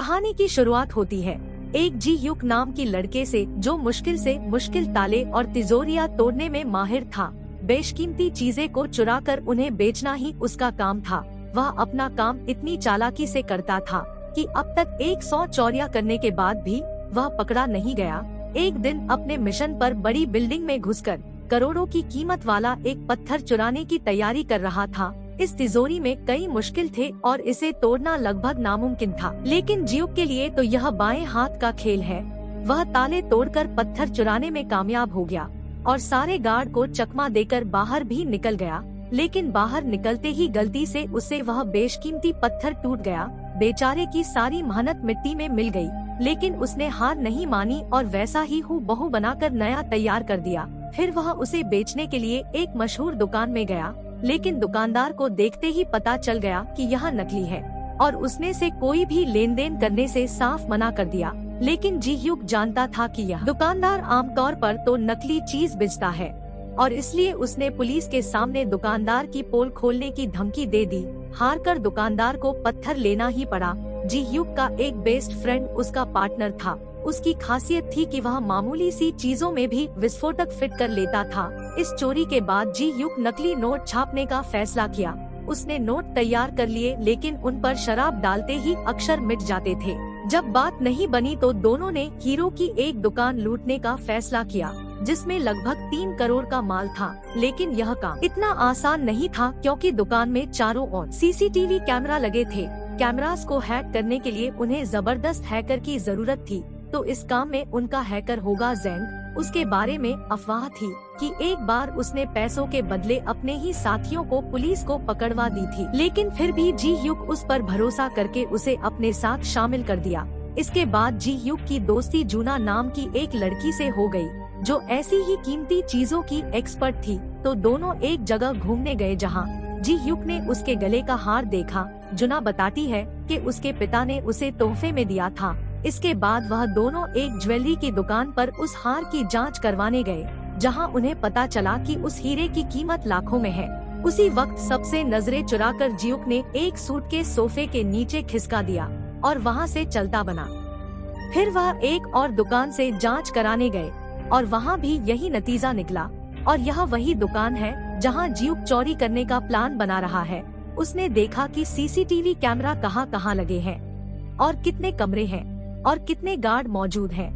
कहानी की शुरुआत होती है एक जी युक नाम की लड़के से जो मुश्किल ताले और तिजोरियां तोड़ने में माहिर था। बेशकीमती चीजें को चुराकर उन्हें बेचना ही उसका काम था। वह अपना काम इतनी चालाकी से करता था कि अब तक 100 चोरियां करने के बाद भी वह पकड़ा नहीं गया। एक दिन अपने मिशन पर बड़ी बिल्डिंग में घुसकर करोड़ों की कीमत वाला एक पत्थर चुराने की तैयारी कर रहा था। इस तिजोरी में कई मुश्किल थे और इसे तोड़ना लगभग नामुमकिन था, लेकिन जियुक के लिए तो यह बाएं हाथ का खेल है। वह ताले तोड़कर पत्थर चुराने में कामयाब हो गया और सारे गार्ड को चकमा देकर बाहर भी निकल गया। लेकिन बाहर निकलते ही गलती से उससे वह बेशकीमती पत्थर टूट गया। बेचारे की सारी मेहनत मिट्टी में मिल गई, लेकिन उसने हार नहीं मानी और वैसा ही हूबहू बनाकर नया तैयार कर दिया। फिर वह उसे बेचने के लिए एक मशहूर दुकान में गया, लेकिन दुकानदार को देखते ही पता चल गया कि यह नकली है और उसने से कोई भी लेन देन करने से साफ मना कर दिया। लेकिन जी युक जानता था कि यह दुकानदार आमतौर पर तो नकली चीज बेचता है और इसलिए उसने पुलिस के सामने दुकानदार की पोल खोलने की धमकी दे दी। हारकर दुकानदार को पत्थर लेना ही पड़ा। जी युक का एक बेस्ट फ्रेंड उसका पार्टनर था। उसकी खासियत थी कि वह मामूली सी चीजों में भी विस्फोटक फिट कर लेता था। इस चोरी के बाद जी युक नकली नोट छापने का फैसला किया। उसने नोट तैयार कर लिए, लेकिन उन पर शराब डालते ही अक्षर मिट जाते थे। जब बात नहीं बनी तो दोनों ने हीरो की एक दुकान लूटने का फैसला किया, जिसमें लगभग 3 करोड़ का माल था। लेकिन यह काम इतना आसान नहीं था, क्योंकि दुकान में चारों ओर सीसीटीवी कैमरा लगे थे। कैमरास को हैक करने के लिए उन्हें जबरदस्त हैकर की जरूरत थी, तो इस काम में उनका हैकर होगा ज़ेंग। उसके बारे में अफवाह थी कि एक बार उसने पैसों के बदले अपने ही साथियों को पुलिस को पकड़वा दी थी, लेकिन फिर भी जी युक उस पर भरोसा करके उसे अपने साथ शामिल कर दिया। इसके बाद जी युक की दोस्ती जूना नाम की एक लड़की से हो गई, जो ऐसी ही कीमती चीजों की एक्सपर्ट थी। तो दोनों एक जगह घूमने गए जहाँ जी युक ने उसके गले का हार देखा। जुना बताती है कि उसके पिता ने उसे तोहफे में दिया था। इसके बाद वह दोनों एक ज्वेलरी की दुकान पर उस हार की जांच करवाने गए, जहां उन्हें पता चला कि उस हीरे की कीमत लाखों में है। उसी वक्त सबसे नजरें चुराकर जियुक ने एक सूटकेस सोफे के नीचे खिसका दिया और वहां से चलता बना। फिर वह एक और दुकान से जांच कराने गए और वहां भी यही नतीजा निकला। और यह वही दुकान है जहां जियुक चोरी करने का प्लान बना रहा है। उसने देखा कि सीसीटीवी कैमरा कहां लगे हैं और कितने कमरे हैं और कितने गार्ड मौजूद हैं।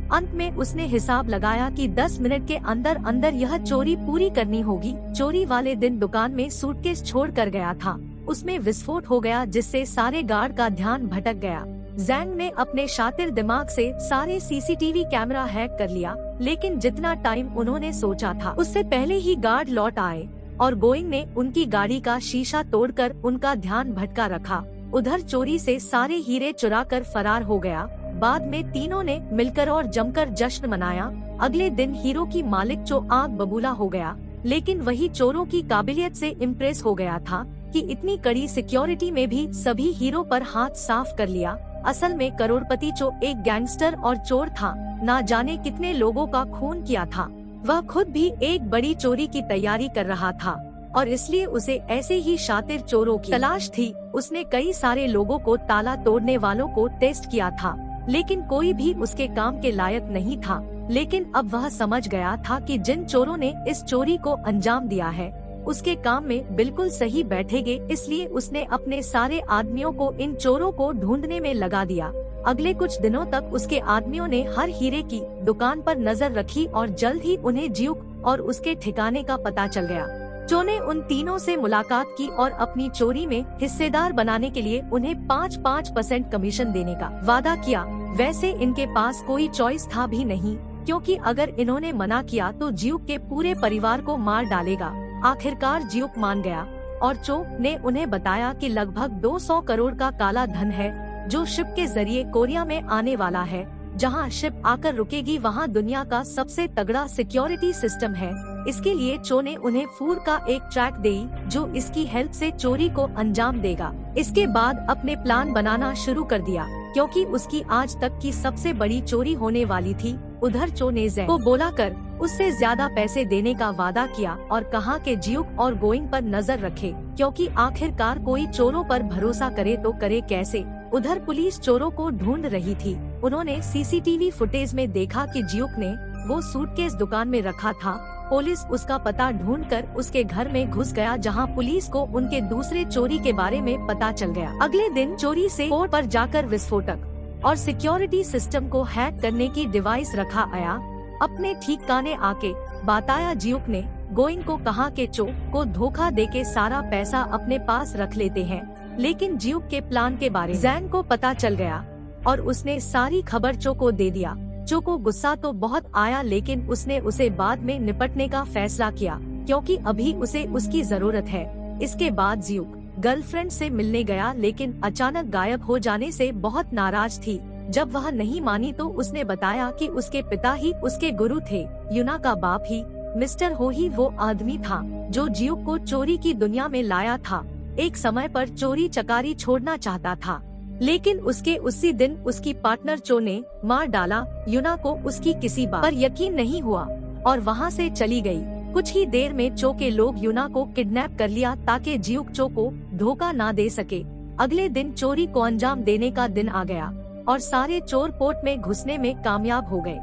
अंत में उसने हिसाब लगाया कि 10 मिनट के अंदर यह चोरी पूरी करनी होगी। चोरी वाले दिन दुकान में सूटकेस छोड़ कर गया था। उसमें विस्फोट हो गया, जिससे सारे गार्ड का ध्यान भटक गया। ज़ेंग ने अपने शातिर दिमाग से सारे सीसीटीवी कैमरा हैक कर लिया, लेकिन जितना टाइम उन्होंने सोचा था उससे पहले ही गार्ड लौट आए और गोइंग ने उनकी गाड़ी का शीशा तोड़कर उनका ध्यान भटका रखा। उधर चोरी से सारे हीरे चुराकर फरार हो गया। बाद में तीनों ने मिलकर और जमकर जश्न मनाया। अगले दिन हीरो की मालिक जो आग बबूला हो गया, लेकिन वही चोरों की काबिलियत से इम्प्रेस हो गया था कि इतनी कड़ी सिक्योरिटी में भी सभी हीरो पर हाथ साफ कर लिया। असल में करोड़पति जो एक गैंगस्टर और चोर था, ना जाने कितने लोगों का खून किया था। वह खुद भी एक बड़ी चोरी की तैयारी कर रहा था और इसलिए उसे ऐसे ही शातिर चोरों की तलाश थी। उसने कई सारे लोगों को, ताला तोड़ने वालों को टेस्ट किया था, लेकिन कोई भी उसके काम के लायक नहीं था। लेकिन अब वह समझ गया था कि जिन चोरों ने इस चोरी को अंजाम दिया है, उसके काम में बिल्कुल सही बैठेंगे। इसलिए उसने अपने सारे आदमियों को इन चोरों को ढूंढने में लगा दिया। अगले कुछ दिनों तक उसके आदमियों ने हर हीरे की दुकान पर नजर रखी और जल्द ही उन्हें जियुक और उसके ठिकाने का पता चल गया। जो ने उन तीनों से मुलाकात की और अपनी चोरी में हिस्सेदार बनाने के लिए उन्हें 5% कमीशन देने का वादा किया। वैसे इनके पास कोई चॉइस था भी नहीं, क्योंकि अगर इन्होंने मना किया तो जियुक के पूरे परिवार को मार डालेगा। आखिरकार जियुक मान गया और चो ने उन्हें बताया कि लगभग 200 करोड़ का काला धन है, जो शिप के जरिए कोरिया में आने वाला है। जहां शिप आकर रुकेगी, वहां दुनिया का सबसे तगड़ा सिक्योरिटी सिस्टम है। इसके लिए चो ने उन्हें फूड का एक ट्रैक दी, जो इसकी हेल्प से चोरी को अंजाम देगा। इसके बाद अपने प्लान बनाना शुरू कर दिया, क्योंकि उसकी आज तक की सबसे बड़ी चोरी होने वाली थी। उधर चो ने ज़ेंग को बुलाकर उससे ज्यादा पैसे देने का वादा किया और कहा कि जियुक और गोइंग पर नजर रखे, क्योंकि आखिरकार कोई चोरों पर भरोसा करे तो करे कैसे। उधर पुलिस चोरों को ढूंढ रही थी। उन्होंने सीसीटीवी फुटेज में देखा कि जियुक ने वो सूटकेस दुकान में रखा था। पुलिस उसका पता ढूंढकर उसके घर में घुस गया, जहां पुलिस को उनके दूसरे चोरी के बारे में पता चल गया। अगले दिन चोरी से पोर्ट पर जाकर विस्फोटक और सिक्योरिटी सिस्टम को हैक करने की डिवाइस रखा आया। अपने ठिकाने आके बताया जियुक ने गोइंग को कहा कि चो को धोखा देके सारा पैसा अपने पास रख लेते हैं, लेकिन जियुक के प्लान के बारे में जैन को पता चल गया और उसने सारी खबर चो को दे दिया। चो को गुस्सा तो बहुत आया, लेकिन उसने उसे बाद में निपटने का फैसला किया क्योंकि अभी उसे उसकी जरूरत है। इसके बाद जियुक गर्लफ्रेंड से मिलने गया, लेकिन अचानक गायब हो जाने से बहुत नाराज थी। जब वह नहीं मानी तो उसने बताया कि उसके पिता ही उसके गुरु थे। यूना का बाप ही मिस्टर हो ही वो आदमी था जो जियुक को चोरी की दुनिया में लाया था। एक समय पर चोरी चकारी छोड़ना चाहता था, लेकिन उसके उसी दिन उसकी पार्टनर चो ने मार डाला। यूना को उसकी किसी बात पर यकीन नहीं हुआ और वहाँ से चली गई। कुछ ही देर में चो के लोग यूना को किडनैप कर लिया ताकि जियुक चो को धोखा ना दे सके। अगले दिन चोरी को अंजाम देने का दिन आ गया और सारे चोर पोर्ट में घुसने में कामयाब हो गए।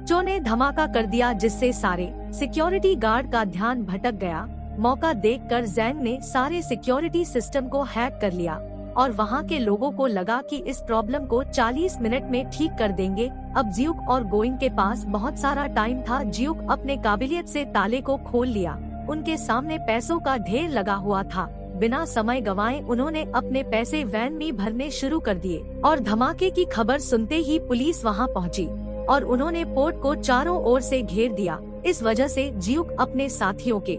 चो ने धमाका कर दिया, जिससे सारे सिक्योरिटी गार्ड का ध्यान भटक गया। मौका देखकर जैंग ने सारे सिक्योरिटी सिस्टम को हैक कर लिया और वहाँ के लोगों को लगा कि इस प्रॉब्लम को 40 मिनट में ठीक कर देंगे। अब जियुक और गोइंग के पास बहुत सारा टाइम था। जियुक अपने काबिलियत से ताले को खोल लिया। उनके सामने पैसों का ढेर लगा हुआ था। बिना समय गंवाए उन्होंने अपने पैसे वैन में भरने शुरू कर दिए और धमाके की खबर सुनते ही पुलिस वहां पहुंची और उन्होंने पोर्ट को चारों ओर से घेर दिया। इस वजह से जियुक अपने साथियों के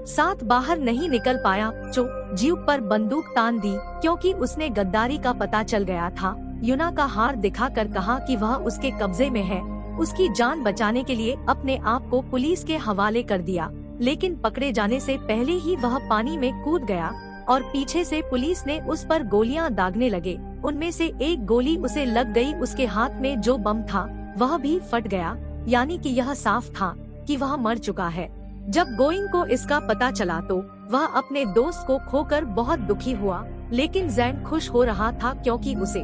साथ बाहर नहीं निकल पाया। चो जियुक पर बंदूक तान दी क्योंकि उसने गद्दारी का पता चल गया था। यूना का हार दिखाकर कहा कि वह उसके कब्जे में है। उसकी जान बचाने के लिए अपने आप को पुलिस के हवाले कर दिया, लेकिन पकड़े जाने से पहले ही वह पानी में कूद गया और पीछे से पुलिस ने उस पर गोलियां दागने लगे। उनमें से एक गोली उसे लग गई। उसके हाथ में जो बम था वह भी फट गया, यानी कि यह साफ था कि वह मर चुका है। जब गोइंग को इसका पता चला तो वह अपने दोस्त को खोकर बहुत दुखी हुआ, लेकिन जैन खुश हो रहा था क्योंकि उसे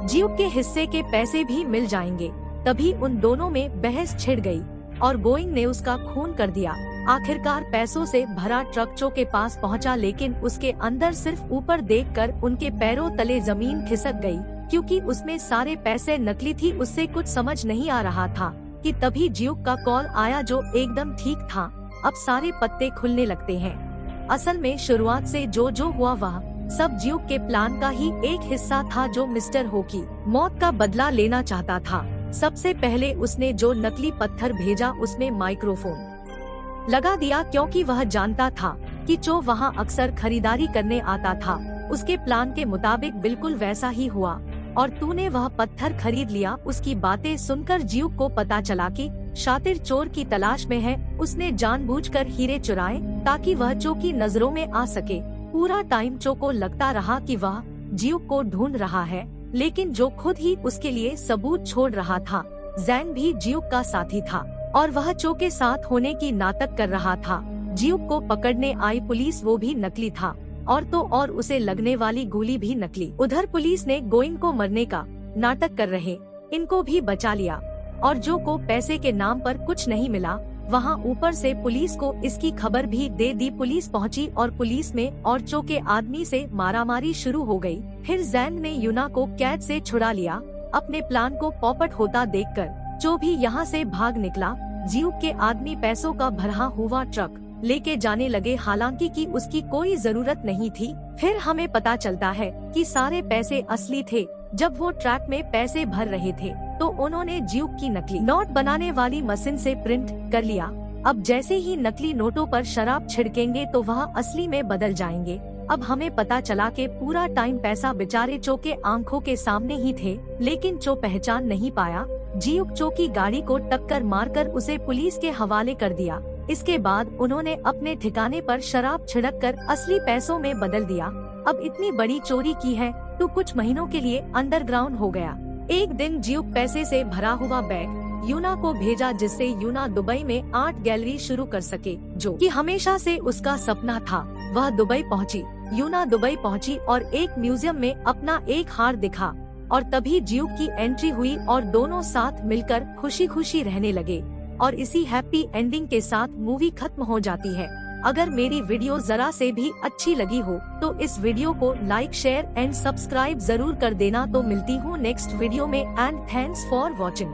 जियुक के हिस्से के पैसे भी मिल जाएंगे। तभी उन दोनों में बहस छिड़ गई और गोइंग ने उसका खून कर दिया। आखिरकार पैसों से भरा ट्रक चो के पास पहुंचा, लेकिन उसके अंदर सिर्फ ऊपर देखकर उनके पैरों तले जमीन खिसक गई क्योंकि उसमें सारे पैसे नकली थी। उससे कुछ समझ नहीं आ रहा था कि तभी जियुक का कॉल आया जो एकदम ठीक था। अब सारे पत्ते खुलने लगते हैं। असल में शुरुआत से जो हुआ वह सब जियुक के प्लान का ही एक हिस्सा था, जो मिस्टर हो की मौत का बदला लेना चाहता था। सबसे पहले उसने जो नकली पत्थर भेजा उसमें माइक्रोफोन लगा दिया क्योंकि वह जानता था कि चो वहां अक्सर खरीदारी करने आता था। उसके प्लान के मुताबिक बिल्कुल वैसा ही हुआ और तूने वह पत्थर खरीद लिया। उसकी बातें सुनकर जियुक को पता चला कि शातिर चोर की तलाश में है। उसने जानबूझकर हीरे चुराए ताकि वह चो की नजरों में आ सके। पूरा टाइम चो को लगता रहा कि वह जियुक को ढूंढ रहा है, लेकिन जो खुद ही उसके लिए सबूत छोड़ रहा था। जैन भी जियुक का साथी था और वह चो के साथ होने की नाटक कर रहा था। जियुक को पकड़ने आई पुलिस वो भी नकली था और तो और उसे लगने वाली गोली भी नकली। उधर पुलिस ने गोइंग को मरने का नाटक कर रहे इनको भी बचा लिया और जो को पैसे के नाम पर कुछ नहीं मिला। वहां ऊपर से पुलिस को इसकी खबर भी दे दी। पुलिस पहुंची और पुलिस में और चो के आदमी से मारामारी शुरू हो गई। फिर जैन ने यूना को कैद से छुड़ा लिया। अपने प्लान को पॉपट होता देखकर चो भी यहाँ से भाग निकला। जियुक के आदमी पैसों का भरा हुआ ट्रक लेके जाने लगे, हालांकि कि उसकी कोई जरूरत नहीं थी। फिर हमें पता चलता है कि सारे पैसे असली थे। जब वो ट्रक में पैसे भर रहे थे तो उन्होंने जियुक की नकली नोट बनाने वाली मशीन से प्रिंट कर लिया। अब जैसे ही नकली नोटों पर शराब छिड़केंगे तो वह असली में बदल जाएंगे। अब हमें पता चला कि पूरा टाइम पैसा बेचारे चो के आंखों के सामने ही थे, लेकिन चो पहचान नहीं पाया। जियुक चो की गाड़ी को टक्कर मारकर उसे पुलिस के हवाले कर दिया। इसके बाद उन्होंने अपने ठिकाने पर शराब छिड़ककर असली पैसों में बदल दिया। अब इतनी बड़ी चोरी की है तो कुछ महीनों के लिए अंडरग्राउंड हो गया। एक दिन जियुक पैसे से भरा हुआ बैग यूना को भेजा, जिससे यूना दुबई में आर्ट गैलरी शुरू कर सके, जो कि हमेशा से उसका सपना था। वह दुबई पहुंची यूना दुबई पहुंची और एक म्यूजियम में अपना एक हार दिखा और तभी ज्यूक की एंट्री हुई और दोनों साथ मिलकर खुशी खुशी रहने लगे और इसी हैप्पी एंडिंग के साथ मूवी खत्म हो जाती है। अगर मेरी वीडियो जरा से भी अच्छी लगी हो तो इस वीडियो को लाइक, शेयर एंड सब्सक्राइब जरूर कर देना। तो मिलती हूँ नेक्स्ट वीडियो में एंड थैंक्स फॉर वॉचिंग।